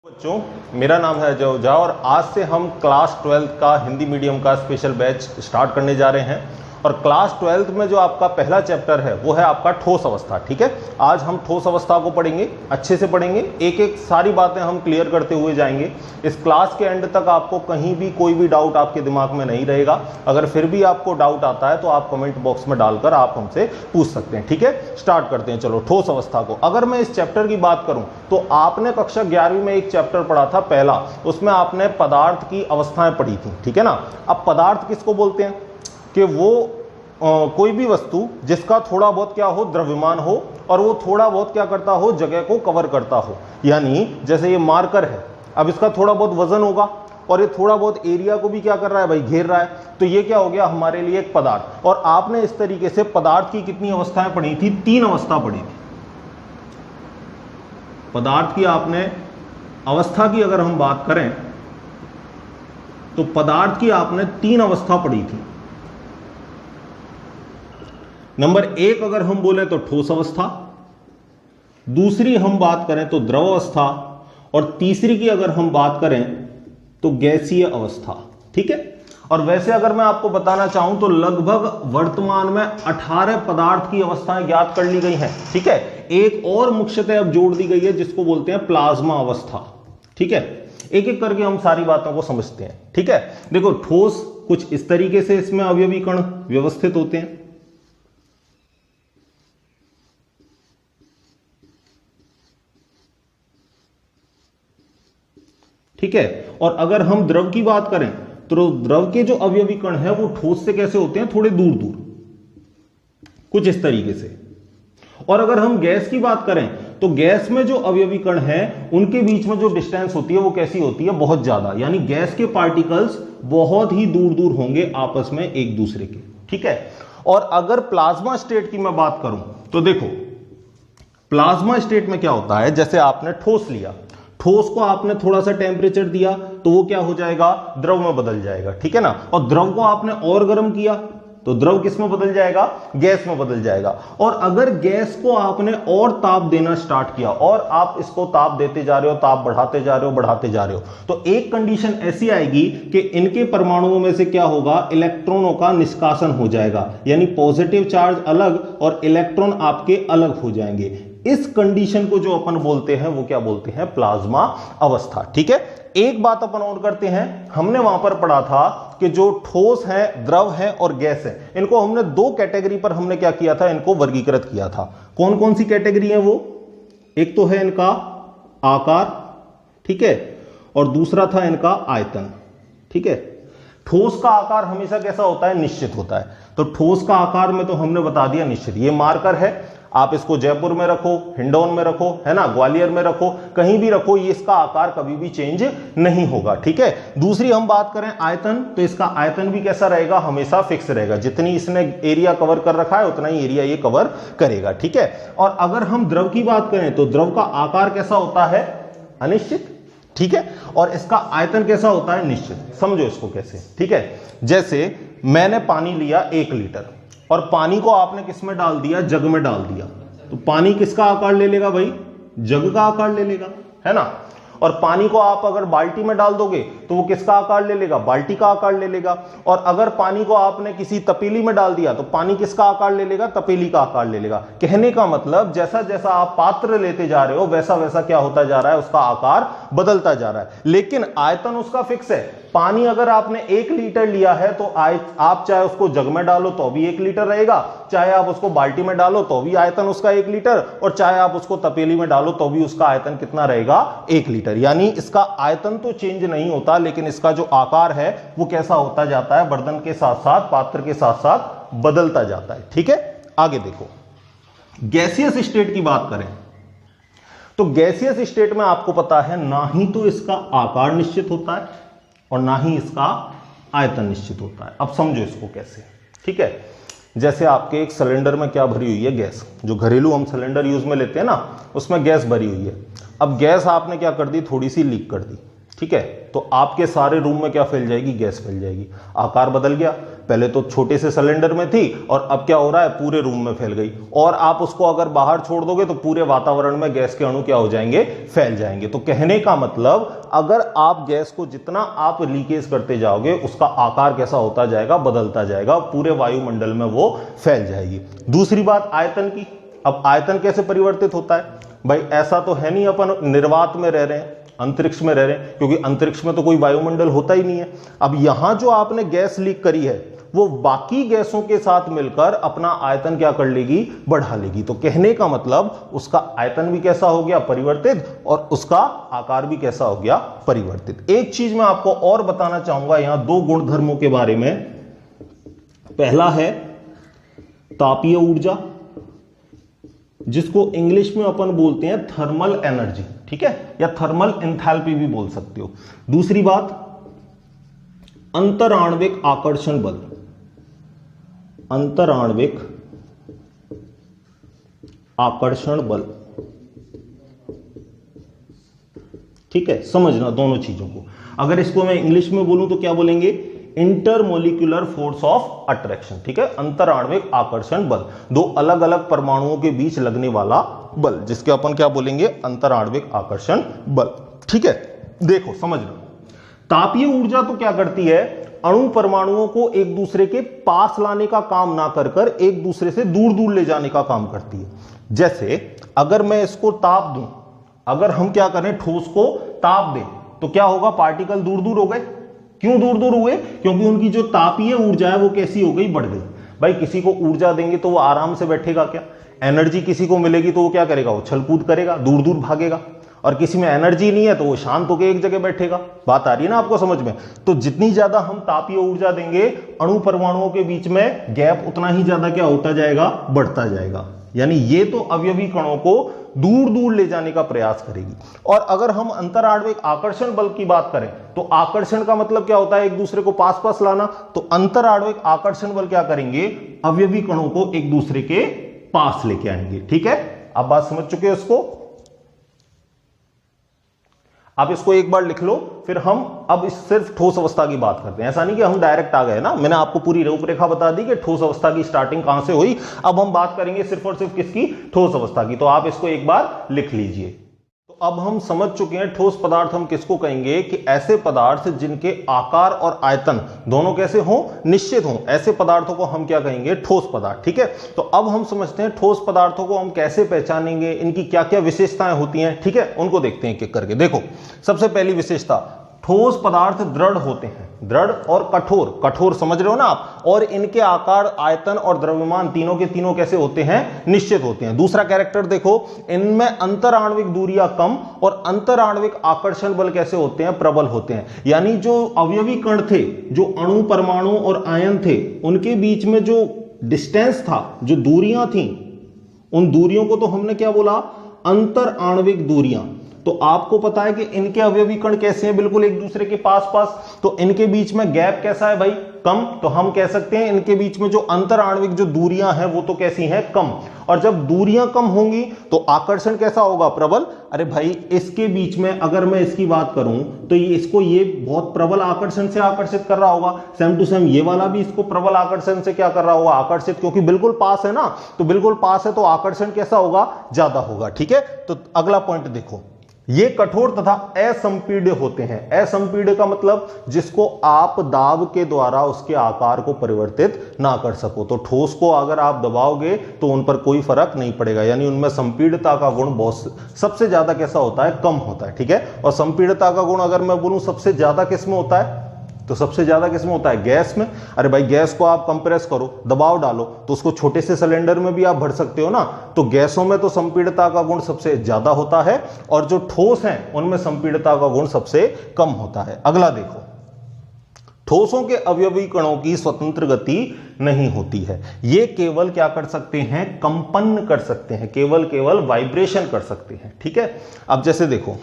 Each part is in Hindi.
बच्चों, मेरा नाम है अजय ओझा और आज से हम क्लास 12 का हिंदी मीडियम का स्पेशल बैच स्टार्ट करने जा रहे हैं। और क्लास 12 में जो आपका पहला चैप्टर है वो है आपका ठोस अवस्था। ठीक है, आज हम ठोस अवस्था को पढ़ेंगे, अच्छे से पढ़ेंगे, एक एक सारी बातें हम क्लियर करते हुए जाएंगे। इस क्लास के एंड तक आपको कहीं भी कोई भी डाउट आपके दिमाग में नहीं रहेगा। अगर फिर भी आपको डाउट आता है तो आप कमेंट बॉक्स में डालकर आप हमसे पूछ सकते हैं। ठीक है, स्टार्ट करते हैं। चलो, ठोस अवस्था को अगर मैं इस चैप्टर की बात करूं तो आपने कक्षा 11वीं में एक चैप्टर पढ़ा था पहला, उसमें आपने पदार्थ की अवस्थाएं पढ़ी थी। ठीक है ना। अब पदार्थ किसको बोलते हैं कि वो कोई भी वस्तु जिसका थोड़ा बहुत क्या हो, द्रव्यमान हो, और वो थोड़ा बहुत क्या करता हो, जगह को कवर करता हो। यानी जैसे ये मार्कर है, अब इसका थोड़ा बहुत वजन होगा और ये थोड़ा बहुत एरिया को भी क्या कर रहा है भाई, घेर रहा है। तो ये क्या हो गया हमारे लिए एक पदार्थ। और आपने इस तरीके से पदार्थ की कितनी अवस्थाएं पढ़ी थी? 3 अवस्था पढ़ी थी। पदार्थ की आपने अवस्था की अगर हम बात करें तो पदार्थ की आपने 3 अवस्था पढ़ी थी। नंबर 1 अगर हम बोले तो ठोस अवस्था, दूसरी हम बात करें तो द्रव अवस्था, और तीसरी की अगर हम बात करें तो गैसीय अवस्था। ठीक है। और वैसे अगर मैं आपको बताना चाहूं तो लगभग वर्तमान में 18 पदार्थ की अवस्थाएं ज्ञात कर ली गई हैं। ठीक है। एक और मुख्यतः अब जोड़ दी गई है जिसको बोलते हैं प्लाज्मा अवस्था। ठीक है, एक एक करके हम सारी बातों को समझते हैं। ठीक है, देखो ठोस कुछ इस तरीके से इसमें अवयवी कण व्यवस्थित होते हैं। ठीक है। और अगर हम द्रव की बात करें तो द्रव के जो अवयवी कण है वो ठोस से कैसे होते हैं, थोड़े दूर दूर, कुछ इस तरीके से। और अगर हम गैस की बात करें तो गैस में जो अवयवी कण है उनके बीच में जो डिस्टेंस होती है वो कैसी होती है, बहुत ज्यादा। यानी गैस के पार्टिकल्स बहुत ही दूर दूर होंगे आपस में एक दूसरे के। ठीक है। और अगर प्लाज्मा स्टेट की मैं बात करूं तो देखो प्लाज्मा स्टेट में क्या होता है, जैसे आपने ठोस लिया, ठोस को आपने थोड़ा सा टेम्परेचर दिया तो वो क्या हो जाएगा, द्रव में बदल जाएगा। ठीक है ना। और द्रव को आपने और गर्म किया तो द्रव किस में बदल जाएगा, गैस में बदल जाएगा। और अगर गैस को आपने और ताप देना स्टार्ट किया और आप इसको ताप देते जा रहे हो, ताप बढ़ाते जा रहे हो, बढ़ाते जा रहे हो, तो एक कंडीशन ऐसी आएगी कि इनके परमाणुओं में से क्या होगा, इलेक्ट्रॉनों का निष्कासन हो जाएगा। यानी पॉजिटिव चार्ज अलग और इलेक्ट्रॉन आपके अलग हो जाएंगे। इस कंडीशन को जो अपन बोलते हैं वो क्या बोलते हैं, प्लाज्मा अवस्था। ठीक है। एक बात अपन और करते हैं, हमने वहां पर पढ़ा था कि जो ठोस है, द्रव है और गैस है, इनको हमने 2 कैटेगरी पर हमने क्या किया था, इनको वर्गीकृत किया था। कौन कौन सी कैटेगरी है वो? एक तो है इनका आकार, ठीक है, और दूसरा था इनका आयतन। ठीक है। ठोस का आकार हमेशा कैसा होता है, निश्चित होता है। तो ठोस का आकार में तो हमने बता दिया निश्चित। ये मार्कर है, आप इसको जयपुर में रखो, हिंडौन में रखो, है ना, ग्वालियर में रखो, कहीं भी रखो, ये इसका आकार कभी भी चेंज नहीं होगा। ठीक है। दूसरी हम बात करें आयतन, तो इसका आयतन भी कैसा रहेगा, हमेशा फिक्स रहेगा। जितनी इसने एरिया कवर कर रखा है उतना ही एरिया ये कवर करेगा। ठीक है। और अगर हम द्रव की बात करें तो द्रव का आकार कैसा होता है, अनिश्चित। ठीक है। और इसका आयतन कैसा होता है, निश्चित। समझो इसको कैसे। ठीक है। जैसे मैंने पानी लिया 1 लीटर और पानी को आपने किस में डाल दिया, जग में डाल दिया, तो पानी किसका आकार ले लेगा भाई, जग का आकार ले लेगा, है ना। और पानी को आप अगर बाल्टी में डाल दोगे तो वो किसका आकार ले लेगा, बाल्टी का आकार ले लेगा। और अगर पानी को आपने किसी तपेली में डाल दिया तो पानी किसका आकार ले लेगा, तपेली का आकार ले लेगा। कहने का मतलब जैसा जैसा आप पात्र लेते जा रहे हो वैसा वैसा क्या होता जा रहा है, उसका आकार बदलता जा रहा है। लेकिन आयतन उसका फिक्स है। पानी अगर आपने 1 लीटर लिया है तो आप चाहे उसको जग में डालो तो भी 1 लीटर रहेगा, चाहे आप उसको बाल्टी में डालो तो भी आयतन उसका 1 लीटर, और चाहे आप उसको तपेली में डालो तो भी उसका आयतन कितना रहेगा, 1 लीटर। यानी इसका आयतन तो चेंज नहीं होता, लेकिन इसका जो आकार है वो कैसा होता जाता है, बर्तन के साथ साथ, पात्र के साथ साथ बदलता जाता है। ठीक है। आगे देखो, गैसियस स्टेट की बात करें तो गैसियस स्टेट में आपको पता है ना ही तो इसका आकार निश्चित होता है और ना ही इसका आयतन निश्चित होता है। अब समझो इसको कैसे। ठीक है। जैसे आपके एक सिलेंडर में क्या भरी हुई है, गैस। जो घरेलू हम सिलेंडर यूज में लेते हैं ना, उसमें गैस भरी हुई है। अब गैस आपने क्या कर दी, थोड़ी सी लीक कर दी। ठीक है। तो आपके सारे रूम में क्या फैल जाएगी, गैस फैल जाएगी। आकार बदल गया, पहले तो छोटे से सिलेंडर में थी और अब क्या हो रहा है, पूरे रूम में फैल गई। और आप उसको अगर बाहर छोड़ दोगे तो पूरे वातावरण में गैस के अणु क्या हो जाएंगे, फैल जाएंगे। तो कहने का मतलब अगर आप गैस को जितना आप लीकेज करते जाओगे उसका आकार कैसा होता जाएगा, बदलता जाएगा, पूरे वायुमंडल में वो फैल जाएगी। दूसरी बात आयतन की। अब आयतन कैसे परिवर्तित होता है भाई, ऐसा तो है नहीं अपन निर्वात में रह रहे हैं, अंतरिक्ष में रह रहे हैं, क्योंकि अंतरिक्ष में तो कोई वायुमंडल होता ही नहीं है। अब यहां जो आपने गैस लीक करी है वो बाकी गैसों के साथ मिलकर अपना आयतन क्या कर लेगी, बढ़ा लेगी। तो कहने का मतलब उसका आयतन भी कैसा हो गया, परिवर्तित, और उसका आकार भी कैसा हो गया, परिवर्तित। एक चीज मैं आपको और बताना चाहूंगा यहां दो गुणधर्मों के बारे में। पहला है तापीय ऊर्जा, जिसको इंग्लिश में अपन बोलते हैं थर्मल एनर्जी, ठीक है, या थर्मल एंथैल्पी भी बोल सकते हो। दूसरी बात अंतराण्विक आकर्षण बल, अंतराण्विक आकर्षण बल, ठीक है, समझना दोनों चीजों को। अगर इसको मैं इंग्लिश में बोलूं तो क्या बोलेंगे, इंटरमोलिकुलर फोर्स ऑफ अट्रैक्शन, ठीक है, अंतराण्विक आकर्षण बल, दो अलग अलग परमाणुओं के बीच लगने वाला बल, जिसके अपन क्या बोलेंगे, अंतराण्विक आकर्षण बल, ठीक है। देखो समझ लो, तापीय ऊर्जा तो क्या करती है, अणु परमाणुओं को एक दूसरे के पास लाने का काम ना कर कर एक दूसरे से दूर दूर ले जाने का काम करती है। जैसे अगर मैं इसको ताप दूं, अगर हम क्या करें, ठोस को ताप दें, तो क्या होगा, पार्टिकल दूर दूर हो गए। क्यों दूर दूर हुए, क्योंकि उनकी जो तापीय ऊर्जा है वो कैसी हो गई, बढ़ गई। भाई किसी को ऊर्जा देंगे तो वो आराम से बैठेगा क्या, एनर्जी किसी को मिलेगी तो वो क्या करेगा, वो छल कूद करेगा, दूर दूर भागेगा। और किसी में एनर्जी नहीं है तो वो शांत होकर एक जगह बैठेगा। बात आ रही है ना आपको समझ में। तो जितनी ज्यादा हम तापीय ऊर्जा देंगे अणु परमाणुओं के बीच में गैप उतना ही ज्यादा क्या होता जाएगा, बढ़ता जाएगा। यानी ये तो अवयवी कणों को दूर दूर ले जाने का प्रयास करेगी। और अगर हम अंतराण्विक आकर्षण बल की बात करें तो आकर्षण का मतलब क्या होता है, एक दूसरे को पास पास लाना। तो अंतराण्विक आकर्षण बल क्या करेंगे, अवयवी कणों को एक दूसरे के पास लेके आएंगे, ठीक है। अब बात समझ चुके हो इसको, आप इसको एक बार लिख लो, फिर हम अब इस सिर्फ ठोस अवस्था की बात करते हैं। ऐसा नहीं कि हम डायरेक्ट आ गए ना, मैंने आपको पूरी रूपरेखा बता दी कि ठोस अवस्था की स्टार्टिंग कहां से हुई। अब हम बात करेंगे सिर्फ और सिर्फ किसकी, ठोस अवस्था की। तो आप इसको एक बार लिख लीजिए। तो अब हम समझ चुके हैं ठोस पदार्थ हम किसको कहेंगे, कि ऐसे पदार्थ जिनके आकार और आयतन दोनों कैसे हों, निश्चित हों, ऐसे पदार्थों को हम क्या कहेंगे, ठोस पदार्थ, ठीक है। तो अब हम समझते हैं ठोस पदार्थों को हम कैसे पहचानेंगे, इनकी क्या क्या विशेषताएं होती हैं, ठीक है, उनको देखते हैं एक एक करके। देखो सबसे पहली विशेषता, ठोस पदार्थ दृढ़ होते हैं, दृढ़ और कठोर, कठोर समझ रहे हो ना आप, और इनके आकार, आयतन और द्रव्यमान तीनों के तीनों कैसे होते हैं, निश्चित होते हैं। दूसरा कैरेक्टर देखो, इनमें अंतराण्विक दूरियां कम और अंतराण्विक आकर्षण बल कैसे होते हैं, प्रबल होते हैं। यानी जो अवयवी कण थे, जो अणु परमाणु और आयन थे, उनके बीच में जो डिस्टेंस था, जो दूरियां थी, उन दूरियों को तो हमने क्या बोला, अंतराण्विक दूरियां। तो आपको पता है कि इनके अवयवी कण कैसे हैं, बिल्कुल एक दूसरे के पास पास। तो इनके बीच में गैप कैसा है भाई, कम। तो हम कह सकते हैं इनके बीच में जो अंतराण्विक जो दूरियां हैं वो तो कैसी हैं, कम। और जब दूरियां कम होंगी तो आकर्षण कैसा होगा, प्रबल। अरे भाई इसके बीच में अगर मैं इसकी बात करूं तो ये बहुत प्रबल आकर्षण से आकर्षित कर रहा होगा, सेम टू सेम ये वाला भी इसको प्रबल आकर्षण से क्या कर रहा होगा, आकर्षित, क्योंकि बिल्कुल पास है ना। तो बिल्कुल पास है तो आकर्षण कैसा होगा, ज्यादा होगा, ठीक है। तो अगला पॉइंट देखो, ये कठोर तथा असंपीड्य होते हैं। असंपीड्य का मतलब जिसको आप दाब के द्वारा उसके आकार को परिवर्तित ना कर सको। तो ठोस को अगर आप दबाओगे तो उन पर कोई फर्क नहीं पड़ेगा, यानी उनमें संपीड्यता का गुण बहुत सबसे ज्यादा कैसा होता है, कम होता है, ठीक है। और संपीड्यता का गुण अगर मैं बोलूं सबसे ज्यादा किसमें होता है, तो सबसे ज्यादा किसमें होता है, गैस में। अरे भाई गैस को आप कंप्रेस करो, दबाव डालो, तो उसको छोटे से सिलेंडर में भी आप भर सकते हो ना। तो गैसों में तो संपीड्यता का गुण सबसे ज्यादा होता है और जो ठोस हैं उनमें संपीड्यता का गुण सबसे कम होता है। अगला देखो, ठोसों के अवयवी कणों की स्वतंत्र गति नहीं होती है। ये केवल क्या कर सकते हैं, कंपन कर सकते हैं, केवल वाइब्रेशन कर सकते हैं, ठीक है। अब जैसे देखो,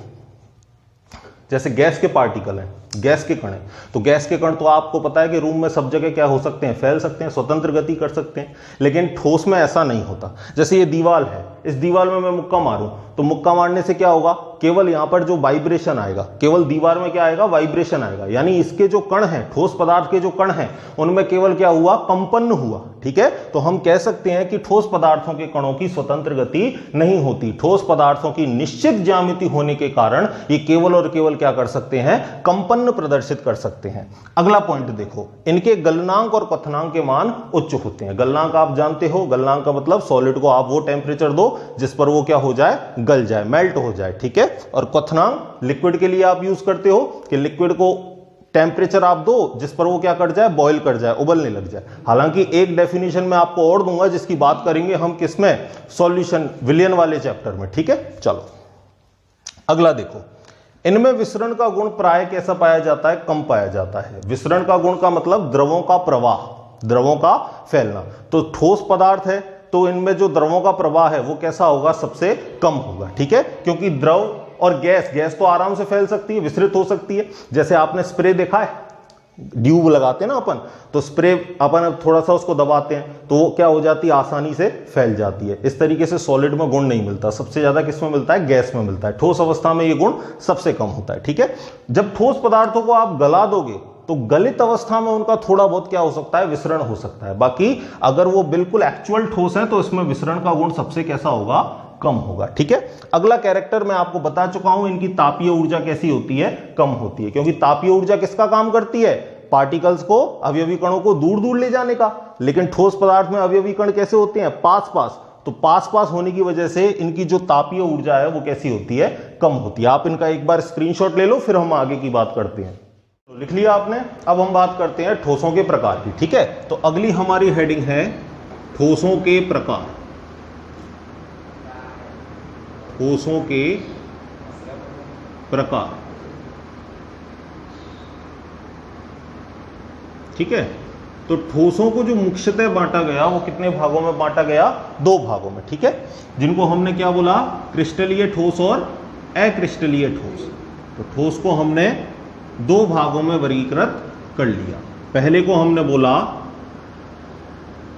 जैसे गैस के पार्टिकल हैं, गैस के कण है। तो गैस के कण तो आपको पता है कि रूम में सब जगह क्या हो सकते हैं, फैल सकते हैं, स्वतंत्र गति कर सकते हैं। लेकिन ठोस में ऐसा नहीं होता। जैसे ये दीवार है, इस दीवार में मैं मुक्का मारूं तो मुक्का मारने से क्या होगा, केवल यहां पर जो वाइब्रेशन आएगा, केवल दीवार में क्या आएगा, वाइब्रेशन आएगा। यानी इसके जो कण हैं, ठोस पदार्थ के जो कण हैं, उनमें केवल क्या हुआ, कंपन हुआ। ठीक है, तो हम कह सकते हैं कि ठोस पदार्थों के कणों की स्वतंत्र गति नहीं होती। ठोस पदार्थों की निश्चित ज्यामिति होने के कारण ये केवल और केवल क्या कर सकते हैं, कंपन प्रदर्शित कर सकते हैं। अगला पॉइंट देखो, इनके गलनांक और क्वथनांक के मान उच्च होते हैं। गलनांक आप जानते हो, गलनांक का मतलब सॉलिड को आप वो टेम्परेचर दो जिस पर वो क्या हो जाए, गल जाए, मेल्ट हो जाए। ठीक है, और क्वथनांक लिक्विड के लिए आप यूज करते हो कि लिक्विड को टेम्परेचर आप दो जिस पर वो क्या कर जाए, बॉयल कर जाए, उबलने लग जाए। हालांकि एक डेफिनेशन मैं आपको और दूंगा जिसकी बात करेंगे हम किसमें, सॉल्यूशन विलियन वाले चैप्टर में। ठीक है, चलो अगला देखो, इनमें विसरण का गुण प्राय कैसा पाया जाता है, कम पाया जाता है। विसरण का गुण का मतलब द्रवों का प्रवाह, द्रवों का फैलना। तो ठोस पदार्थ है तो इनमें जो द्रवों का प्रवाह है वो कैसा होगा, सबसे कम होगा। ठीक है, क्योंकि द्रव और गैस, गैस तो आराम से फैल सकती है, विसरित हो सकती है। जैसे आपने स्प्रे देखा है, ट्यूब लगाते हैं ना अपन, तो स्प्रे अपन थोड़ा सा उसको दबाते हैं तो वो क्या हो जाती है, आसानी से फैल जाती है। इस तरीके से सॉलिड में गुण नहीं मिलता, सबसे ज्यादा किसमें मिलता है, गैस में मिलता है। ठोस अवस्था में ये गुण सबसे कम होता है। ठीक है, जब ठोस पदार्थों को आप गला दोगे तो गलित अवस्था में उनका थोड़ा बहुत क्या हो सकता है, विसरण हो सकता है। बाकी अगर वो बिल्कुल एक्चुअल ठोस है तो इसमें विसरण का गुण सबसे कैसा होगा, कम होगा। ठीक है, अगला कैरेक्टर मैं आपको बता चुका हूं, इनकी तापीय ऊर्जा कैसी होती है, कम होती है। क्योंकि तापीय ऊर्जा किसका काम करती है, पार्टिकल्स को, अवयवी कणों को दूर दूर ले जाने का। लेकिन ठोस पदार्थ में अवयवी कण कैसे होते हैं, पास पास। तो पास पास होने की वजह से इनकी जो तापीय ऊर्जा है वो कैसी होती है, कम होती है। आप इनका एक बार स्क्रीनशॉट ले लो, फिर हम आगे की बात करते हैं। तो लिख लिया आपने, अब हम बात करते हैं ठोसों के प्रकार की। ठीक है, तो अगली हमारी हेडिंग है ठोसों के प्रकार। ठोसों के प्रकार। ठीक है, तो ठोसों को जो मुख्यतः बांटा गया वो कितने भागों में बांटा गया, दो भागों में। ठीक है, जिनको हमने क्या बोला, क्रिस्टलीय ठोस और अक्रिस्टलीय ठोस। तो ठोस को हमने दो भागों में वर्गीकृत कर लिया। पहले को हमने बोला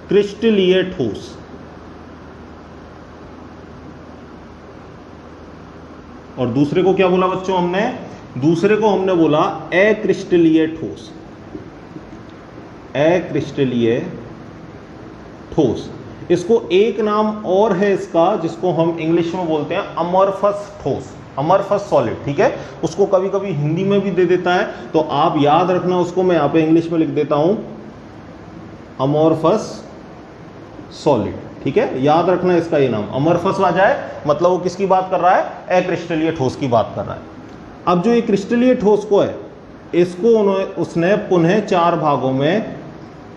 क्रिस्टलीय ठोस, और दूसरे को क्या बोला बच्चों हमने, दूसरे को हमने बोला अक्रिस्टलीय ठोस। अक्रिस्टलीय ठोस, इसको एक नाम और है इसका जिसको हम इंग्लिश में बोलते हैं अमॉर्फस ठोस, अमॉर्फस सॉलिड। ठीक है, उसको कभी कभी हिंदी में भी दे देता है, तो आप याद रखना उसको, मैं यहां पे इंग्लिश में लिख देता हूं अमॉर्फस सॉलिड। ठीक है, याद रखना इसका ये नाम, अमॉर्फस आ जाए मतलब वो किसकी बात कर रहा है, अक्रिस्टलीय ठोस की बात कर रहा है। अब जो ये क्रिस्टलीय ठोस को है, इसको उसने पुनः चार भागों में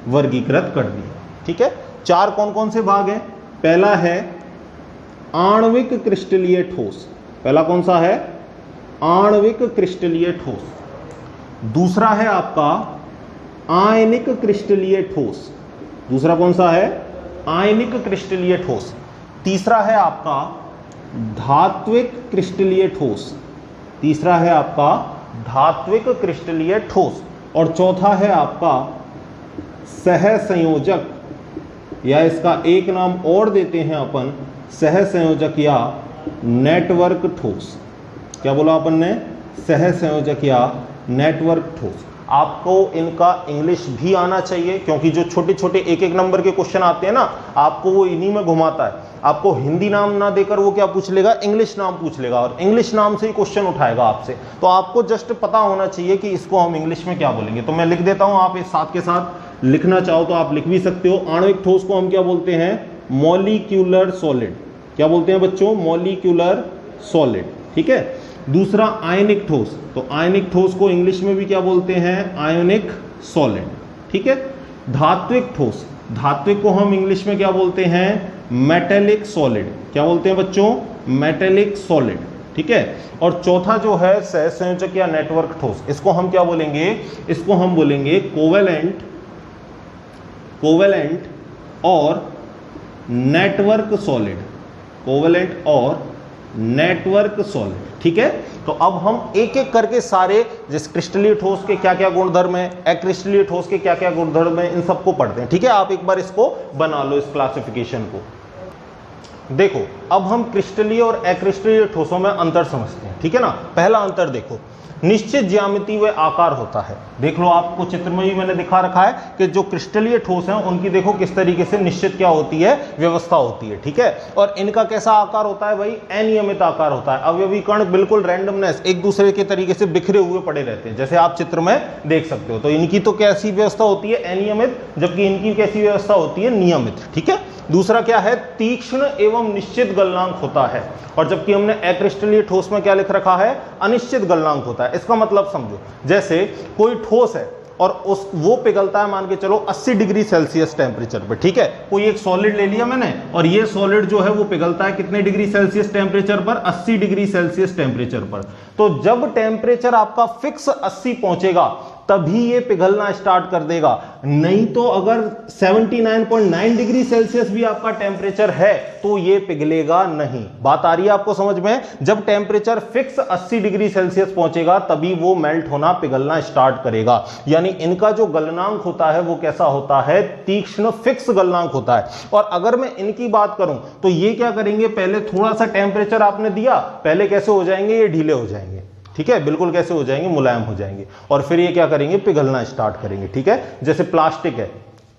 वर्गीकृत कर दिया। ठीक है, चार कौन कौन से भाग हैं, पहला है आणविक क्रिस्टलीय ठोस। पहला कौन सा है, आणविक क्रिस्टलीय ठोस। दूसरा है आपका आयनिक क्रिस्टलीय ठोस। दूसरा कौन सा है, आयनिक क्रिस्टलीय ठोस। तीसरा है आपका धात्विक क्रिस्टलीय ठोस। तीसरा है आपका धात्विक क्रिस्टलीय ठोस। और चौथा है आपका सहसंयोजक, या इसका एक नाम और देते हैं अपन सहसंयोजक या नेटवर्क ठोस। क्या बोला अपन ने, सहसंयोजक या नेटवर्क ठोस। आपको इनका इंग्लिश भी आना चाहिए, क्योंकि जो छोटे छोटे एक एक नंबर के क्वेश्चन आते हैं ना, आपको वो इन्हीं में घुमाता है। आपको हिंदी नाम ना देकर वो क्या पूछ लेगा, इंग्लिश नाम पूछ लेगा, और इंग्लिश नाम से ही क्वेश्चन उठाएगा आपसे। तो आपको जस्ट पता होना चाहिए कि इसको हम इंग्लिश में क्या बोलेंगे। तो मैं लिख देता हूं, आप इस साथ के साथ लिखना चाहो तो आप लिख भी सकते हो। आणविक ठोस को हम क्या बोलते हैं, मॉलिक्यूलर सॉलिड। क्या बोलते हैं बच्चों, मॉलिक्यूलर सॉलिड। ठीक है, दूसरा आयनिक ठोस, तो आयनिक ठोस को इंग्लिश में भी क्या बोलते हैं, आयोनिक सॉलिड। ठीक है, धात्विक ठोस, धात्विक को हम इंग्लिश में क्या बोलते हैं, मेटेलिक सॉलिड। क्या बोलते हैं बच्चों, मेटेलिक सॉलिड। ठीक है, और चौथा जो है सहसंयोजक या नेटवर्क ठोस, इसको हम क्या बोलेंगे, इसको हम बोलेंगे कोवेलेंट, कोवेलेंट और नेटवर्क सॉलिड। कोवेलेंट और नेटवर्क सॉलिड। ठीक है, तो अब हम एक एक करके सारे जैसे क्रिस्टलीय ठोस के क्या क्या गुणधर्म है, अक्रिस्टलीय ठोस के क्या क्या गुणधर्म है, इन सबको पढ़ते हैं। ठीक है, आप एक बार इसको बना लो, इस क्लासिफिकेशन को। देखो अब हम क्रिस्टलीय और अक्रिस्टलीय ठोसों में अंतर समझते हैं। ठीक है ना, पहला अंतर देखो, निश्चित ज्यामिति व आकार होता है। देख लो, आपको चित्र में भी मैंने दिखा रखा है कि जो क्रिस्टलीय ठोस हैं उनकी देखो किस तरीके से निश्चित क्या होती है, व्यवस्था होती है। ठीक है, और इनका कैसा आकार होता है भाई, अनियमित आकार होता है। अवयवी कण बिल्कुल रैंडमनेस, एक दूसरे के तरीके से बिखरे हुए पड़े रहते हैं, जैसे आप चित्र में देख सकते हो। तो इनकी तो कैसी व्यवस्था होती है, अनियमित, जबकि इनकी कैसी व्यवस्था होती है, नियमित। ठीक है, दूसरा क्या है, तीक्ष्ण एवं निश्चित गलनांक होता है, और जबकि हमने अक्रिस्टलीय ठोस में क्या लिख रखा है, अनिश्चित गलनांक होता है। इसका मतलब समझो, जैसे कोई ठोस है और वो पिघलता है मान के चलो 80 डिग्री सेल्सियस टेम्परेचर पे। ठीक है, कोई एक सॉलिड ले लिया मैंने, और ये सॉलिड जो है वो पिघलता है कितने डिग्री सेल्सियस टेम्परेचर पर, 80 डिग्री सेल्सियस टेम्परेचर पर। तो जब टेम्परेचर आपका फिक्स 80 पहुंचेगा तभी ये पिघलना स्टार्ट कर देगा, नहीं तो अगर 79.9 डिग्री सेल्सियस भी आपका टेम्परेचर है तो ये पिघलेगा नहीं। बात आ रही है आपको समझ में? जब टेम्परेचर फिक्स 80 डिग्री सेल्सियस पहुंचेगा तभी वो मेल्ट होना, पिघलना स्टार्ट करेगा। यानी इनका जो गलनांक होता है वो कैसा होता है, तीक्ष्ण फिक्स गलनांक होता है। और अगर मैं इनकी बात करूं तो ये क्या करेंगे, पहले थोड़ा सा टेम्परेचर आपने दिया, पहले कैसे हो जाएंगे, ये ढीले हो जाएंगे। ठीक है, बिल्कुल कैसे हो जाएंगे, मुलायम हो जाएंगे, और फिर ये क्या करेंगे, पिघलना स्टार्ट करेंगे। ठीक है, जैसे प्लास्टिक है,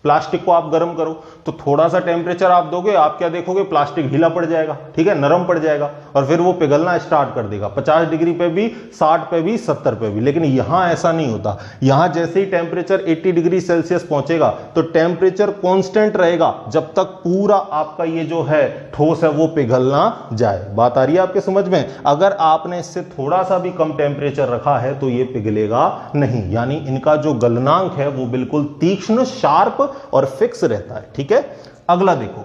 प्लास्टिक को आप गर्म करो तो थोड़ा सा टेम्परेचर आप दोगे, आप क्या देखोगे, प्लास्टिक ढीला पड़ जाएगा। ठीक है, नरम पड़ जाएगा, और फिर वो पिघलना स्टार्ट कर देगा, 50 डिग्री पे भी, 60 पे भी, 70 पे भी। लेकिन यहां ऐसा नहीं होता, यहां जैसे ही टेम्परेचर 80 डिग्री सेल्सियस पहुंचेगा तो टेम्परेचर कांस्टेंट रहेगा जब तक पूरा आपका ये जो है ठोस है वो पिघलना जाए। बात आ रही है आपके समझ में? अगर आपने इससे थोड़ा सा भी कम टेम्परेचर रखा है तो ये पिघलेगा नहीं। यानी इनका जो गलनांक है वो बिल्कुल तीक्ष्ण, शार्प और फिक्स रहता है। ठीक है, अगला देखो,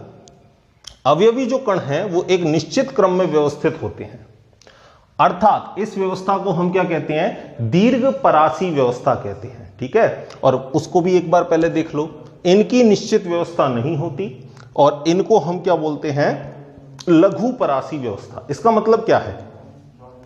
अवयवी जो कण हैं वो एक निश्चित क्रम में व्यवस्थित होते हैं, अर्थात इस व्यवस्था को हम क्या कहते हैं, दीर्घ परासी व्यवस्था कहते हैं। ठीक है, और उसको भी एक बार पहले देख लो, इनकी निश्चित व्यवस्था नहीं होती और इनको हम क्या बोलते हैं, लघु परासी व्यवस्था। इसका मतलब क्या है,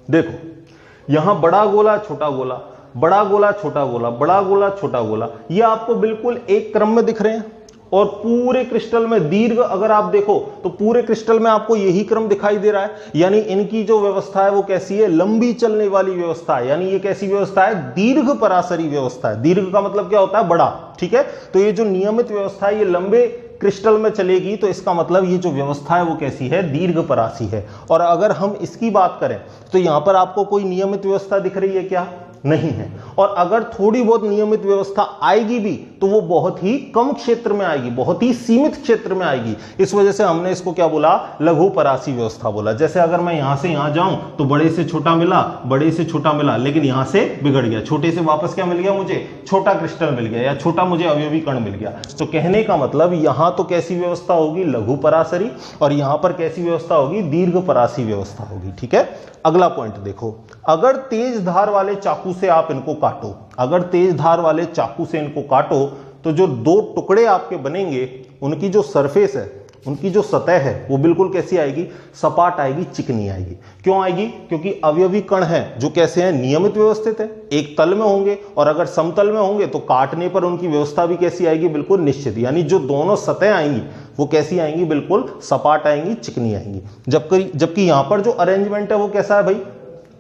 देखो यहां बड़ा गोला, छोटा गोला, बड़ा गोला, छोटा गोला, बड़ा गोला, छोटा गोला, ये आपको बिल्कुल एक क्रम में दिख रहे हैं। और पूरे क्रिस्टल में दीर्घ अगर आप देखो तो पूरे क्रिस्टल में आपको यही क्रम दिखाई दे रहा है। यानी इनकी जो व्यवस्था है वो कैसी है, लंबी चलने वाली व्यवस्था है। यानी ये कैसी व्यवस्था है, दीर्घ परासरी व्यवस्था है। दीर्घ का मतलब क्या होता है, बड़ा। ठीक है, तो ये जो नियमित व्यवस्था है ये लंबे क्रिस्टल में चलेगी, तो इसका मतलब ये जो व्यवस्था है वो कैसी है, दीर्घ परासी है। और अगर हम इसकी बात करें तो यहां पर आपको कोई नियमित व्यवस्था दिख रही है क्या, नहीं है। और अगर थोड़ी बहुत नियमित व्यवस्था आएगी भी तो वो बहुत ही कम क्षेत्र में आएगी, बहुत ही सीमित क्षेत्र में आएगी। इस वजह से हमने इसको क्या बोला, लघु परासी व्यवस्था बोला। जैसे अगर मैं यहां से यहां जाऊं तो बड़े से छोटा मिला, बड़े से छोटा मिला, लेकिन यहां से बिगड़ गया, छोटे से वापस क्या मिल गया मुझे, छोटा क्रिस्टल मिल गया, या छोटा मुझे अवयवी कण मिल गया। तो कहने का मतलब यहां तो कैसी व्यवस्था होगी, लघु परासरी, और यहां पर कैसी व्यवस्था होगी, दीर्घ परासी व्यवस्था होगी। ठीक है, अगला पॉइंट देखो, अगर तेज धार वाले चाकू से आप इनको काटो, अगर तेज धार वाले चाकू से इनको काटो तो जो दो टुकड़े आपके बनेंगे उनकी जो सरफेस है, उनकी जो सतह है वो बिल्कुल कैसी आएगी, सपाट आएगी, चिकनी आएगी। क्यों आएगी, क्योंकि अवयवी कण हैं जो कैसे हैं, नियमित व्यवस्थित है, एक तल में होंगे, और अगर समतल में होंगे तो काटने पर उनकी व्यवस्था भी कैसी आएगी, बिल्कुल निश्चित। यानी जो दोनों सतह आएंगी वो कैसी आएंगी, बिल्कुल सपाट आएंगी, चिकनी आएंगी। जबकि यहां पर जो अरेंजमेंट है वो कैसा है भाई,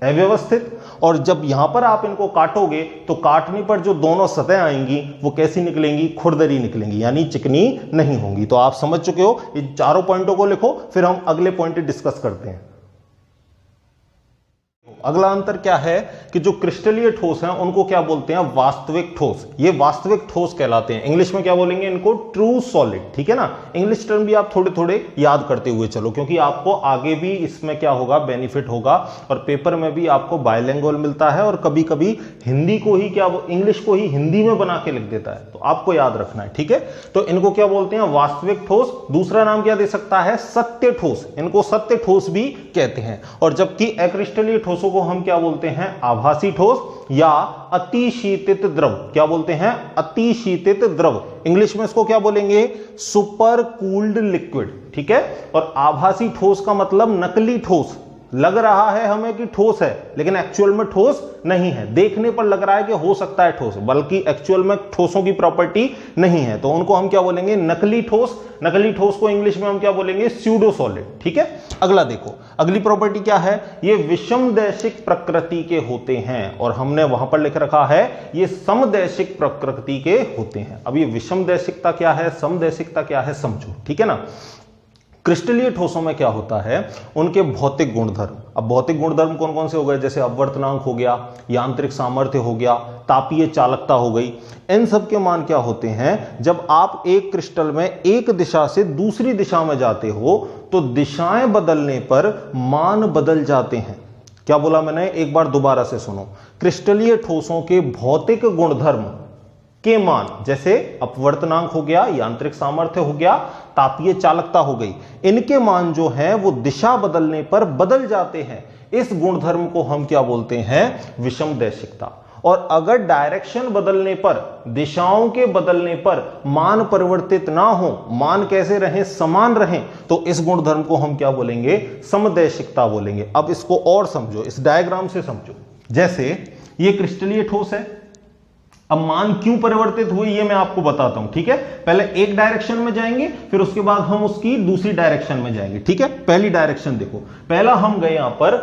अव्यवस्थित। और जब यहां पर आप इनको काटोगे तो काटने पर जो दोनों सतह आएंगी वो कैसी निकलेंगी, खुरदरी निकलेंगी, यानी चिकनी नहीं होंगी। तो आप समझ चुके हो, ये चारों पॉइंटों को लिखो, फिर हम अगले पॉइंट डिस्कस करते हैं। अगला अंतर क्या है कि जो क्रिस्टलीय ठोस हैं उनको क्या बोलते हैं, वास्तविक ठोस। ये वास्तविक ठोस कहलाते हैं। इंग्लिश में क्या बोलेंगे इनको, ट्रू सॉलिड। ठीक है ना, इंग्लिश टर्म भी आप थोड़े थोड़े याद करते हुए चलो, क्योंकि आपको आगे भी इसमें क्या होगा, बेनिफिट होगा। और पेपर में भी आपको बायलिंगुअल मिलता है, और कभी कभी हिंदी को ही क्या, इंग्लिश को ही हिंदी में बना के लिख देता है, तो आपको याद रखना है। ठीक है, तो इनको क्या बोलते हैं, वास्तविक ठोस। दूसरा नाम क्या दे सकता है, सत्य ठोस। इनको सत्य ठोस भी कहते हैं। और जबकि अक्रिस्टलीय ठोसों को हम क्या बोलते हैं, आभासी ठोस या अतिशीतित द्रव। क्या बोलते हैं, अतिशीतित द्रव। इंग्लिश में इसको क्या बोलेंगे, सुपर कूल्ड लिक्विड। ठीक है, और आभासी ठोस का मतलब नकली ठोस। लग रहा है हमें कि ठोस है, लेकिन एक्चुअल में ठोस नहीं है। देखने पर लग रहा है कि हो सकता है ठोस, बल्कि एक्चुअल में ठोसों की प्रॉपर्टी नहीं है, तो उनको हम क्या बोलेंगे, नकली ठोस। नकली ठोस को इंग्लिश में हम क्या बोलेंगे, स्यूडो सॉलिड। ठीक है, अगला देखो, अगली प्रॉपर्टी क्या है, ये विषमदैशिक प्रकृति के होते हैं, और हमने वहां पर लिख रखा है ये समदैशिक प्रकृति के होते हैं। अब ये विषमदैशिकता क्या है, समदैशिकता क्या है, समझो। ठीक है ना। क्रिस्टलीय ठोसों में क्या होता है, उनके भौतिक गुणधर्म। अब भौतिक गुणधर्म कौन कौन से हो गए, जैसे अपवर्तनांक हो गया, यांत्रिक सामर्थ्य हो गया, तापीय चालकता हो गई। इन सब के मान क्या होते हैं, जब आप एक क्रिस्टल में एक दिशा से दूसरी दिशा में जाते हो तो दिशाएं बदलने पर मान बदल जाते हैं। क्या बोला मैंने, एक बार दोबारा से सुनो। क्रिस्टलीय ठोसों के भौतिक गुणधर्म के मान, जैसे अपवर्तनांक हो गया, यांत्रिक सामर्थ्य हो गया, तापीय चालकता हो गई, इनके मान जो है वो दिशा बदलने पर बदल जाते हैं। इस गुणधर्म को हम क्या बोलते हैं, विषमदैशिकता। और अगर डायरेक्शन बदलने पर, दिशाओं के बदलने पर मान परिवर्तित ना हो, मान कैसे रहें, समान रहें, तो इस गुणधर्म को हम क्या बोलेंगे, समदैशिकता बोलेंगे। अब इसको और समझो, इस डायग्राम से समझो। जैसे ये क्रिस्टलीय ठोस है, अब मान क्यों परिवर्तित हुई ये मैं आपको बताता हूं। ठीक है, पहले एक डायरेक्शन में जाएंगे, फिर उसके बाद हम उसकी दूसरी डायरेक्शन में जाएंगे। ठीक है, पहली डायरेक्शन देखो, पहला हम गए यहां पर,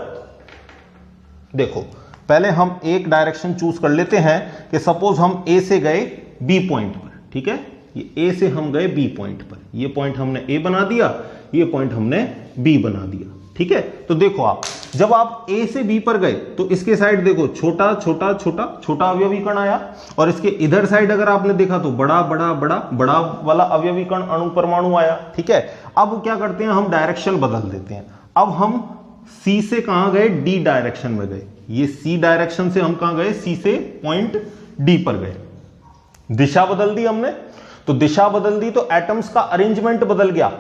देखो पहले हम एक डायरेक्शन चूज कर लेते हैं कि सपोज हम ए से गए बी पॉइंट पर। ठीक है, ये ए से हम गए बी पॉइंट पर, ये पॉइंट हमने ए बना दिया, ये पॉइंट हमने बी बना दिया। ठीक है, तो देखो आप जब आप ए से बी पर गए तो इसके साइड देखो छोटा छोटा छोटा छोटा अवयवी कण आया, और इसके इधर साइड अगर आपने देखा तो बड़ा बड़ा बड़ा बड़ा वाला अवयवी कण अणु परमाणु आया। ठीक है, अब क्या करते हैं, हम डायरेक्शन बदल देते हैं। अब हम सी से कहां गए, डी डायरेक्शन में गए। ये सी डायरेक्शन से हम कहां गए, सी से पॉइंट डी पर गए। दिशा बदल दी हमने, तो दिशा बदल दी तो एटम्स का अरेंजमेंट बदल गया,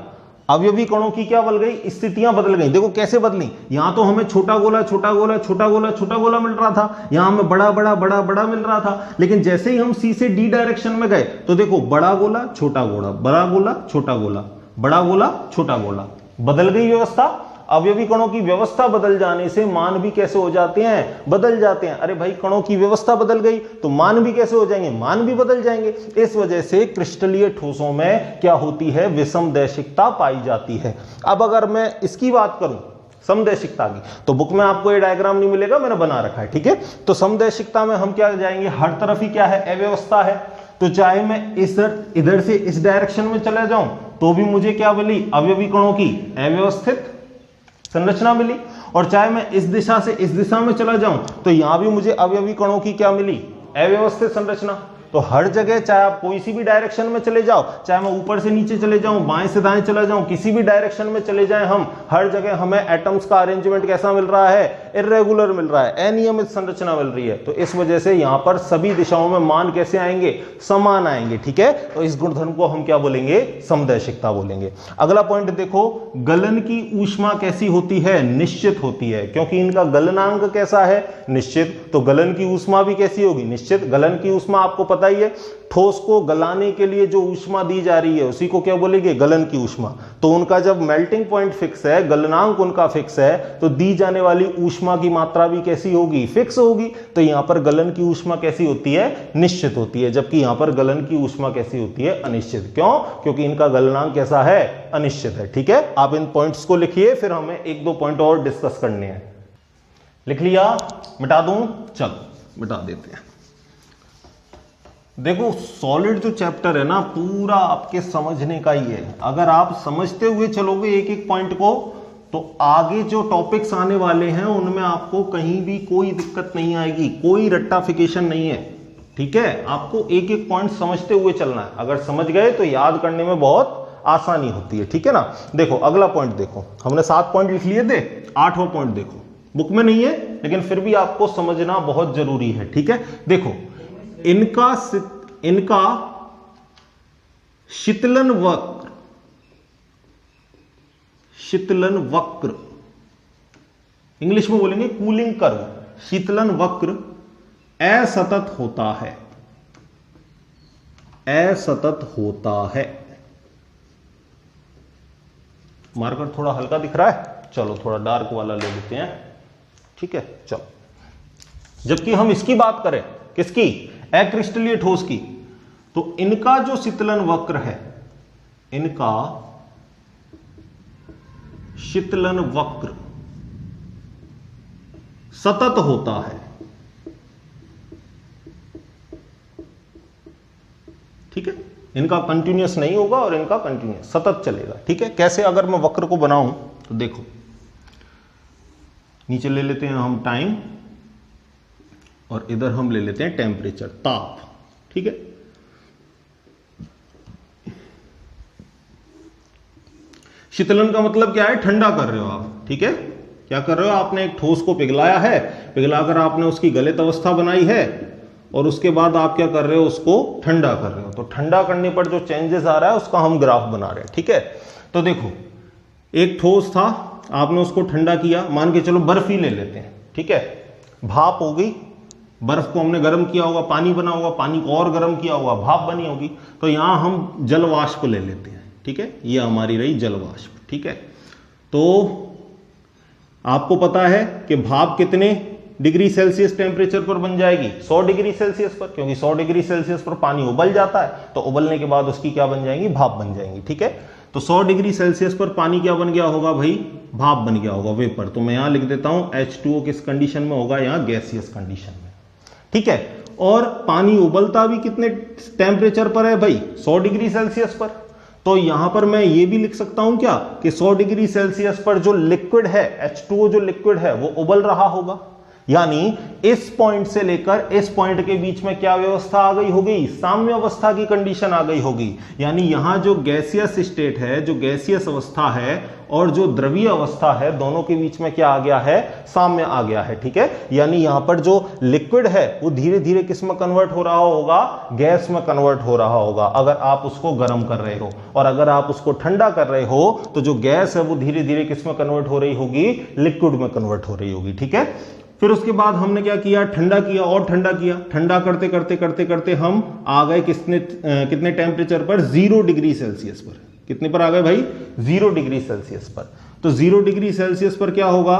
अवयवी कणों की क्या बदल गई, स्थितियां बदल गई। देखो कैसे बदली, यहां तो हमें छोटा गोला छोटा गोला छोटा गोला छोटा गोला मिल रहा था, यहां हमें बड़ा बड़ा बड़ा बड़ा मिल रहा था, लेकिन जैसे ही हम सी से डी डायरेक्शन में गए तो देखो बड़ा गोला छोटा गोला, बड़ा गोला छोटा गोला, बड़ा गोला छोटा गोला, बदल गई व्यवस्था। अवयवी कणों की व्यवस्था बदल जाने से मान भी कैसे हो जाते हैं, बदल जाते हैं। अरे भाई कणों की व्यवस्था बदल गई तो मान भी कैसे हो जाएंगे, मान भी बदल जाएंगे। इस वजह से क्रिस्टलीय ठोसों में क्या होती है, विषमदैशिकता पाई जाती है। अब अगर मैं इसकी बात करूं समदैशिकता की, तो बुक में आपको ये डायग्राम नहीं मिलेगा, मैंने बना रखा है। ठीक है, तो समदैशिकता में हम क्या जाएंगे, हर तरफ ही क्या है, अव्यवस्था है। तो चाहे मैं इधर से इस डायरेक्शन में चला जाऊं तो भी मुझे क्या मिली, अवयवी कणों की अव्यवस्थित संरचना मिली, और चाहे मैं इस दिशा से इस दिशा में चला जाऊं तो यहां भी मुझे अवयवी कणों की क्या मिली, अव्यवस्थित संरचना। तो हर जगह चाहे आप कोई सी भी डायरेक्शन में चले जाओ, चाहे मैं ऊपर से नीचे चले जाऊं, बाएं से दाएं चला जाऊं, किसी भी डायरेक्शन में चले जाएं हम, हर जगह हमें एटम्स का अरेंजमेंट कैसा मिल रहा है, इर्रेगुलर मिल रहा है, अनियमित संरचना मिल रही है। तो इस वजह से यहां पर सभी दिशाओं में मान कैसे आएंगे, समान आएंगे। ठीक है, तो इस गुणधर्म को हम क्या बोलेंगे, समदैशिकता बोलेंगे। अगला पॉइंट देखो, गलन की ऊष्मा कैसी होती है, निश्चित होती है, क्योंकि इनका गलनांक कैसा है, निश्चित। तो गलन की ऊष्मा भी कैसी होगी, निश्चित। गलन की ऊष्मा आपको पता ही है, ठोस को गलाने के लिए जो ऊष्मा दी जा रही है उसी को क्या बोलेंगे, गलन की ऊष्मा। तो उनका जब मेल्टिंग पॉइंट फिक्स है, गलनांक उनका फिक्स है, तो दी जाने वाली ऊष्मा की मात्रा भी कैसी होगी, फिक्स होगी। तो यहां पर गलन की ऊष्मा कैसी होती है, निश्चित होती है, जबकि यहां पर गलन की ऊष्मा कैसी होती है, अनिश्चित। क्यों, क्योंकि इनका गलनांक कैसा है, अनिश्चित है। ठीक है, आप इन पॉइंट्स को लिखिए, फिर हमें एक दो पॉइंट और डिस्कस करने हैं। लिख लिया, मिटा दूं, चलो मिटा देते हैं। देखो सॉलिड जो चैप्टर है ना, पूरा आपके समझने का ही है। अगर आप समझते हुए चलोगे एक एक पॉइंट को, तो आगे जो टॉपिक्स आने वाले हैं उनमें आपको कहीं भी कोई दिक्कत नहीं आएगी, कोई रट्टाफिकेशन नहीं है। ठीक है, आपको एक एक पॉइंट समझते हुए चलना है। अगर समझ गए तो याद करने में बहुत आसानी होती है। ठीक है ना। देखो अगला पॉइंट देखो, हमने 7 पॉइंट लिख लिए थे, 8वां पॉइंट देखो, बुक में नहीं है लेकिन फिर भी आपको समझना बहुत जरूरी है। ठीक है, देखो इनका शीतलन वक्र, इंग्लिश में बोलेंगे कूलिंग कर्व, शीतलन वक्र असतत होता है, असतत होता है। मार्कर थोड़ा हल्का दिख रहा है, चलो थोड़ा डार्क वाला ले लेते हैं, ठीक है। चलो, जबकि हम इसकी बात करें, किसकी, अक्रिस्टलीय ठोस की, तो इनका जो शीतलन वक्र है, इनका शीतलन वक्र सतत होता है, ठीक है। इनका कंटिन्यूअस नहीं होगा और इनका कंटिन्यूअस सतत चलेगा, ठीक है। कैसे, अगर मैं वक्र को बनाऊं तो देखो, नीचे ले लेते हैं हम टाइम और इधर हम ले लेते हैं टेम्परेचर, ताप, ठीक है। शीतलन का मतलब क्या है, ठंडा कर रहे हो आप, ठीक है। क्या कर रहे हो, आपने एक ठोस को पिघलाया है, पिघलाकर आपने उसकी गलित अवस्था बनाई है और उसके बाद आप क्या कर रहे हो, उसको ठंडा कर रहे हो। तो ठंडा करने पर जो चेंजेस आ रहा है उसका हम ग्राफ बना रहे हैं, ठीक है। तो देखो, एक ठोस था, आपने उसको ठंडा किया, मान के चलो बर्फ ही ले लेते हैं, ठीक है। भाप हो गई, बर्फ को हमने गर्म किया होगा, पानी बना होगा, पानी को और गर्म किया होगा, भाप बनी होगी। तो यहां हम जल वाष्प ले लेते हैं, ठीक है। ये हमारी रही जल वाष्प, ठीक है। तो आपको पता है कि भाप कितने डिग्री सेल्सियस टेम्परेचर पर बन जाएगी, 100 डिग्री सेल्सियस पर, क्योंकि 100 डिग्री सेल्सियस पर पानी उबल जाता है, तो उबलने के बाद उसकी क्या बन जाएंगी, भाप बन जाएंगी, ठीक है। तो 100 डिग्री सेल्सियस पर पानी क्या बन गया होगा भाई, भाप बन गया होगा, वेपर। तो मैं यहां लिख देता हूं H2O किस कंडीशन में होगा, यहां गैसियस कंडीशन में, ठीक है। और पानी उबलता भी कितने टेम्परेचर पर है भाई, 100 डिग्री सेल्सियस पर। तो यहां पर मैं ये भी लिख सकता हूं क्या, कि 100 डिग्री सेल्सियस पर जो लिक्विड है, H2O जो लिक्विड है, वो उबल रहा होगा। यानी इस पॉइंट से लेकर इस पॉइंट के बीच में क्या व्यवस्था आ गई होगी, साम्य अवस्था की कंडीशन आ गई होगी। यानी यहां जो गैसियस स्टेट है, जो गैसियस अवस्था है और जो द्रवीय अवस्था है, दोनों के बीच में क्या आ गया है, साम्य आ गया है, ठीक है। यानी यहां पर जो लिक्विड है वो धीरे धीरे किस में कन्वर्ट हो रहा होगा, गैस में कन्वर्ट हो रहा होगा, अगर आप उसको गर्म कर रहे हो। और अगर आप उसको ठंडा कर रहे हो तो जो गैस है वो धीरे धीरे किस में कन्वर्ट हो रही होगी, लिक्विड में कन्वर्ट हो रही होगी, ठीक है। फिर उसके बाद हमने क्या किया, ठंडा किया और ठंडा किया। ठंडा करते करते करते करते हम आ गए कितने टेम्परेचर पर, 0 डिग्री सेल्सियस पर। कितने पर आ गए भाई, 0 डिग्री सेल्सियस पर। तो 0 डिग्री सेल्सियस पर क्या होगा,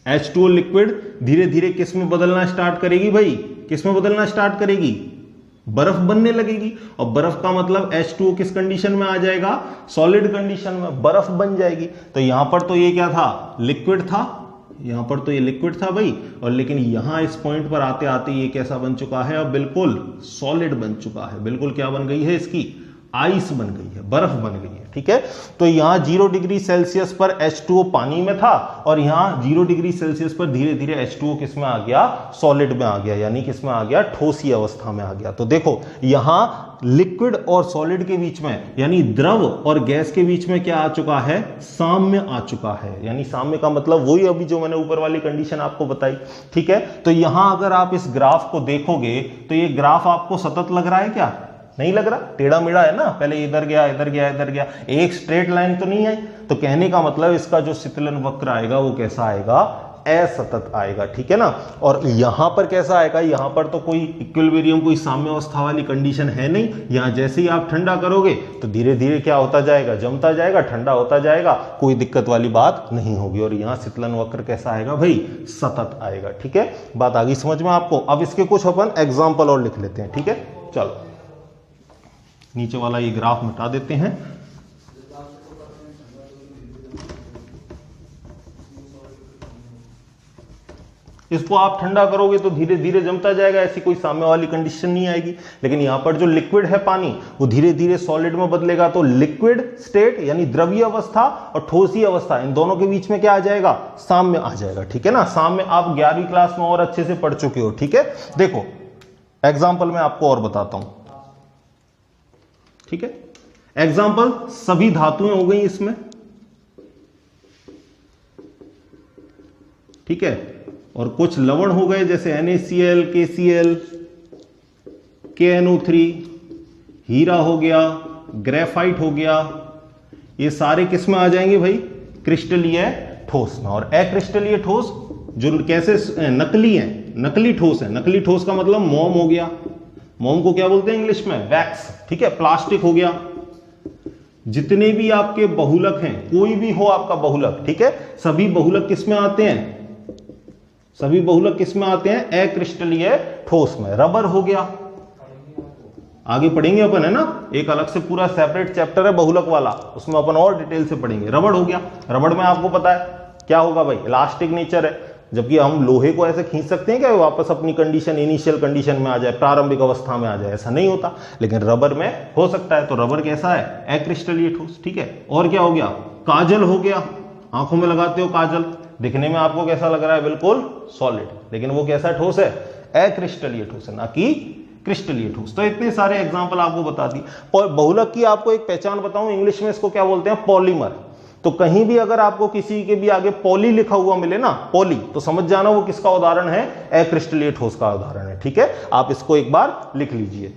H2O लिक्विड धीरे धीरे किस में बदलना स्टार्ट करेगी भाई, किस में बदलना स्टार्ट करेगी, बर्फ बनने लगेगी। और बर्फ का मतलब H2O किस कंडीशन में आ जाएगा, सॉलिड कंडीशन में, बर्फ बन जाएगी। तो यहां पर तो ये क्या था, लिक्विड था, यहां पर तो ये लिक्विड था भाई, और लेकिन यहां इस पॉइंट पर आते आते ये कैसा बन चुका है, अब बिल्कुल सॉलिड बन चुका है, बिल्कुल क्या बन गई है, इसकी आइस बन गई है, बर्फ बन गई है, ठीक है। तो यहां 0 डिग्री सेल्सियस पर H2O पानी में था और यहां 0 डिग्री सेल्सियस पर धीरे धीरे H2O किस में आ गया, सॉलिड में आ गया, यानी किस में आ गया, ठोसी अवस्था में आ गया। तो देखो यहां लिक्विड और सॉलिड के बीच में, यानी द्रव और गैस के बीच में क्या आ चुका है, साम्य आ चुका है। यानी साम्य का मतलब वही अभी जो मैंने ऊपर वाली कंडीशन आपको बताई, ठीक है। तो यहां अगर आप इस ग्राफ को देखोगे तो ये ग्राफ आपको सतत लग रहा है क्या, नहीं लग रहा, टेढ़ा मेढ़ा है ना, पहले इधर गया इधर गया इधर गया, एक स्ट्रेट लाइन तो नहीं आई। तो कहने का मतलब इसका जो शीतलन वक्र आएगा वो कैसा आएगा, असतत आएगा, ठीक है ना। और यहां पर कैसा आएगा, यहां पर तो कोई इक्विलिब्रियम, कोई साम्य अवस्था वाली कंडीशन है नहीं। यहां जैसे ही आप ठंडा करोगे तो धीरे धीरे क्या होता जाएगा, जमता जाएगा, ठंडा होता जाएगा, कोई दिक्कत वाली बात नहीं होगी। और यहां शीतलन वक्र कैसा आएगा भाई, सतत आएगा, ठीक है। बात आ गई समझ में आपको। अब इसके कुछ अपन एग्जाम्पल और लिख लेते हैं, ठीक है। चलो नीचे वाला ये ग्राफ मिटा देते हैं। इसको आप ठंडा करोगे तो धीरे धीरे जमता जाएगा, ऐसी कोई साम्य वाली कंडीशन नहीं आएगी। लेकिन यहां पर जो लिक्विड है पानी, वो धीरे धीरे सॉलिड में बदलेगा, तो लिक्विड स्टेट यानी द्रवीय अवस्था और ठोसी अवस्था, इन दोनों के बीच में क्या आ जाएगा, साम्य आ जाएगा, ठीक है ना। साम्य आप 11वीं क्लास में और अच्छे से पढ़ चुके हो, ठीक है। देखो एग्जाम्पल में आपको और बताता हूं, ठीक है। एग्जाम्पल, सभी धातुएं हो गई इसमें, ठीक है। और कुछ लवण हो गए जैसे NaCl, KCl, KNO3, हीरा हो गया, ग्रेफाइट हो गया, ये सारे किस में आ जाएंगे भाई, क्रिस्टलीय ठोस में। और अक्रिस्टलीय ठोस जो कैसे नकली है, नकली ठोस है। नकली ठोस का मतलब मोम हो गया, मोम को क्या बोलते हैं इंग्लिश में, वैक्स, ठीक है। प्लास्टिक हो गया, जितने भी आपके बहुलक हैं, कोई भी हो आपका बहुलक, ठीक है, सभी बहुलक किस में आते हैं? सभी बहुलक किस में आते हैं? अक्रिस्टलीय ठोस में। रबर हो गया, आगे पढ़ेंगे अपन, है ना, एक अलग से पूरा सेपरेट चैप्टर है बहुलक वाला, उसमें अपन और डिटेल से पढ़ेंगे। रबड़ हो गया, रबड़ में आपको पता है क्या होगा भाई, इलास्टिक नेचर है, जबकि हम लोहे को ऐसे खींच सकते हैं क्या वापस अपनी कंडीशन, इनिशियल कंडीशन में आ जाए, प्रारंभिक अवस्था में आ जाए, ऐसा नहीं होता, लेकिन रबर में हो सकता है। तो रबर कैसा है? अक्रिस्टलीय ठोस, ठीक है। और क्या हो गया? काजल हो गया, आंखों में लगाते हो काजल, दिखने में आपको कैसा लग रहा है? बिल्कुल सॉलिड, लेकिन वो कैसा ठोस है? अक्रिस्टलीय ठोस है, ना कि क्रिस्टलीय ठोस। तो इतने सारे एग्जांपल आपको बता दी। और बहुलक की आपको एक पहचान बताऊं, इंग्लिश में इसको क्या बोलते हैं? पॉलीमर। तो कहीं भी अगर आपको किसी के भी आगे पॉली लिखा हुआ मिले ना, पॉली, तो समझ जाना वो किसका उदाहरण है? अक्रिस्टलीय ठोस का उदाहरण है, ठीक है। आप इसको एक बार लिख लीजिए।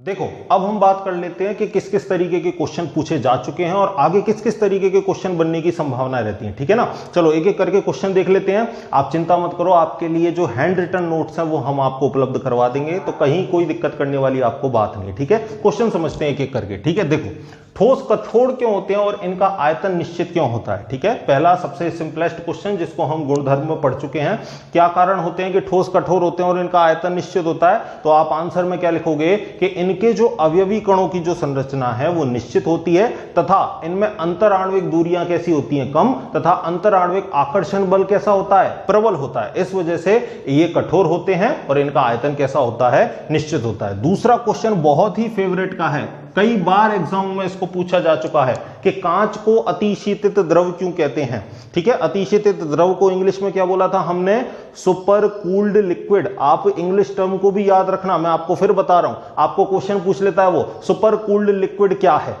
देखो, अब हम बात कर लेते हैं कि किस किस तरीके के क्वेश्चन पूछे जा चुके हैं और आगे किस किस तरीके के क्वेश्चन बनने की संभावना रहती है, ठीक है ना। चलो एक एक करके क्वेश्चन देख लेते हैं। आप चिंता मत करो, आपके लिए जो हैंड रिटन नोट्स हैं वो हम आपको उपलब्ध करवा देंगे, तो कहीं कोई दिक्कत करने वाली आपको बात नहीं है, ठीक है। क्वेश्चन समझते हैं एक एक करके, ठीक है। देखो, ठोस कठोर क्यों होते हैं और इनका आयतन निश्चित क्यों होता है, ठीक है। पहला सबसे सिंपलेस्ट क्वेश्चन जिसको हम गुणधर्म में पढ़ चुके हैं, क्या कारण होते हैं कि ठोस कठोर होते हैं और इनका आयतन निश्चित होता है? तो आप आंसर में क्या लिखोगे कि इनके जो अवयवी कणों की जो संरचना है वो निश्चित होती है, तथा इनमें अंतर आणविक दूरियां कैसी होती हैं? कम, तथा अंतर आणविक आकर्षण बल कैसा होता है? प्रबल होता है। इस वजह से ये कठोर होते हैं और इनका आयतन कैसा होता है? निश्चित होता है। दूसरा क्वेश्चन बहुत ही फेवरेट का है, कई बार एग्जाम में इसको पूछा जा चुका है कि कांच को अतिशीतित द्रव क्यों कहते हैं, ठीक है। अतिशीतित द्रव को इंग्लिश में क्या बोला था हमने? Super cooled liquid. आप इंग्लिश टर्म को भी याद रखना, मैं आपको फिर बता रहा हूं, आपको क्वेश्चन पूछ लेता है वो सुपर कूल्ड लिक्विड क्या है,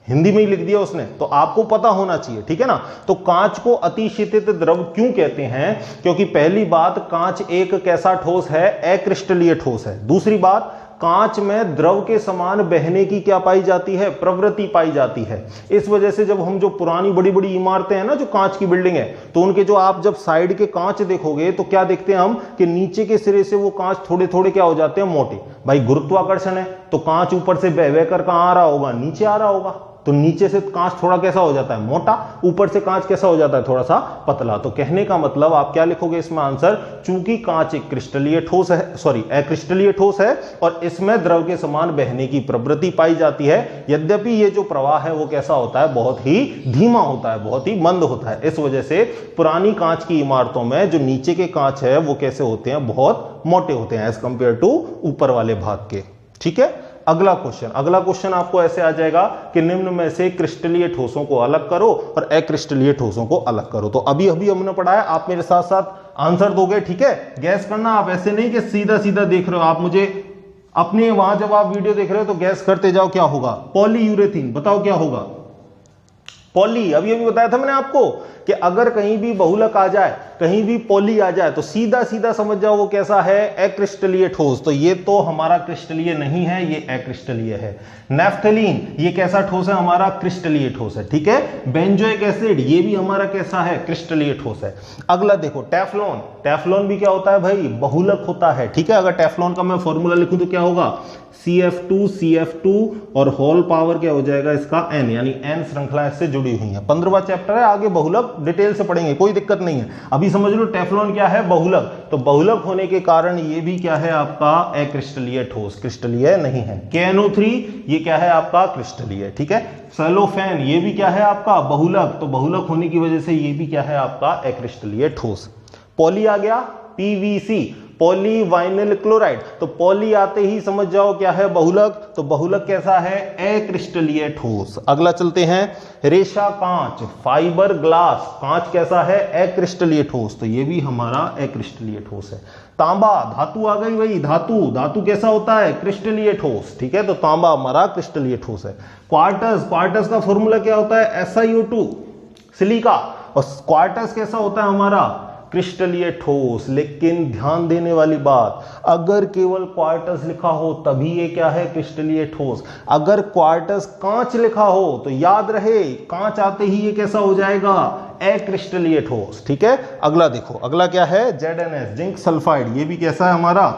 हिंदी में ही लिख दिया उसने, तो आपको पता होना चाहिए, ठीक है ना। तो कांच को अतिशीतित द्रव क्यों कहते हैं? क्योंकि पहली बात, कांच एक कैसा ठोस है? अक्रिस्टलीय ठोस है। दूसरी बात, कांच में द्रव के समान बहने की क्या पाई जाती है? प्रवृत्ति पाई जाती है। इस वजह से जब हम जो पुरानी बड़ी बड़ी इमारतें हैं ना, जो कांच की बिल्डिंग है, तो उनके जो आप जब साइड के कांच देखोगे तो क्या देखते हैं हम कि नीचे के सिरे से वो कांच थोड़े थोड़े क्या हो जाते हैं? मोटे। भाई गुरुत्वाकर्षण है, तो कांच ऊपर से बह बहकर कहां आ रहा होगा? नीचे आ रहा होगा। तो नीचे से कांच थोड़ा कैसा हो जाता है? मोटा, ऊपर से कांच कैसा हो जाता है? थोड़ा सा पतला। तो कहने का मतलब आप क्या लिखोगे इसमें आंसर? चूंकि कांच एक क्रिस्टलीय ठोस है, सॉरी अक्रिस्टलीय ठोस है, और इसमें द्रव के समान बहने की प्रवृत्ति पाई जाती है, यद्यपि ये जो प्रवाह है वो कैसा होता है? बहुत ही धीमा होता है, बहुत ही मंद होता है। इस वजह से पुरानी कांच की इमारतों में जो नीचे के कांच है वो कैसे होते हैं? बहुत मोटे होते हैं एज कंपेयर टू ऊपर वाले भाग के, ठीक है। अगला क्वेश्चन आपको ऐसे आ जाएगा कि निम्न में से क्रिस्टलीय ठोसों को अलग करो और अक्रिस्टलीय ठोसों को अलग करो। तो अभी हमने पढ़ा है, आप मेरे साथ साथ आंसर दोगे, ठीक है। गैस करना, आप ऐसे नहीं कि सीधा सीधा देख रहे हो, आप मुझे अपने वहां जब आप वीडियो देख रहे हो तो गैस करते जाओ क्या होगा। पॉलीयूरेथीन, बताओ क्या होगा? पॉली, अभी बताया था मैंने आपको कि अगर कहीं भी बहुलक आ जाए, कहीं भी पॉली आ जाए, तो सीधा सीधा समझ जाओ वो कैसा है? अक्रिस्टलीय ठोस। तो ये तो हमारा क्रिस्टलीय नहीं है, ये अक्रिस्टलीय है। नैफ्थलीन, ये कैसा ठोस है? हमारा क्रिस्टलीय ठोस है, ठीक है। बेंजोइक एसिड, ये भी हमारा कैसा है? क्रिस्टलीय ठोस है। अगला देखो टेफ्लॉन, टेफ्लॉन भी क्या होता है भाई? बहुलक होता है, ठीक है। अगर टेफ्लॉन का मैं फॉर्मूला लिखूं तो क्या होगा? CF2 और होल पावर क्या हो जाएगा इसका? N, यानी N श्रृंखला इससे जुड़ी हुई है। 15वां चैप्टर है, आगे बहुलक डिटेल से पढ़ेंगे, कोई दिक्कत नहीं है। अभी समझ लो टेफ्लॉन क्या है? बहुलक। तो बहुलक होने के कारण ये भी क्या है आपका? अक्रिस्टलीय ठोस, क्रिस्टलीय नहीं है। KNO3, ये क्या है आपका? क्रिस्टलीय, ठीक है। सेलोफेन, ये भी क्या है आपका? बहुलक। तो बहुलक होने की वजह से ये भी क्या है आपका? अक्रिस्टलीय ठोस। पॉली आ गया, PVC, पॉलीवाइनिल क्लोराइड। तो पॉली आते ही समझ जाओ क्या है? बहुलक। तो बहुलक कैसा है? अक्रिस्टलीय ठोस। अगला चलते हैं, रेशा कांच, फाइबर ग्लास, कांच कैसा है? अक्रिस्टलीय ठोस। तो ये भी हमारा अक्रिस्टलीय ठोस है। तांबा, धातु आ गई भाई, धातु, धातु कैसा होता है? क्रिस्टलीय ठोस, ठीक है। तो तांबा हमारा क्रिस्टलीय ठोस है। क्वार्टज, क्वार्टज का फॉर्मूला क्या होता है? SiO2, silica. और क्वार्टज कैसा होता है हमारा? क्रिस्टलीय ठोस। लेकिन ध्यान देने वाली बात, अगर केवल क्वार्टज लिखा हो तभी ये क्या है? क्रिस्टलीय ठोस। अगर क्वार्टज कांच लिखा हो तो याद रहे, कांच आते ही ये कैसा हो जाएगा? अक्रिस्टलीय ठोस, ठीक है। अगला देखो, अगला क्या है? ZnS, जिंक सल्फाइड, ये भी कैसा है हमारा?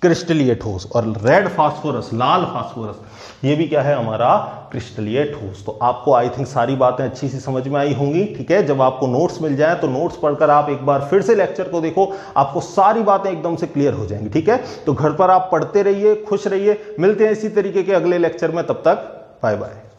क्रिस्टलीय ठोस। और रेड फास्फोरस, लाल फास्फोरस, ये भी क्या है हमारा क्रिस्टलीय ठोस। तो आपको आई थिंक सारी बातें अच्छी सी समझ में आई होंगी। ठीक है, जब आपको नोट्स मिल जाए तो नोट्स पढ़कर आप एक बार फिर से लेक्चर को देखो, आपको सारी बातें एकदम से क्लियर हो जाएंगी। ठीक है, तो घर पर आप पढ़ते रहिए, खुश रहिए, मिलते हैं इसी तरीके के अगले लेक्चर में, तब तक बाय बाय।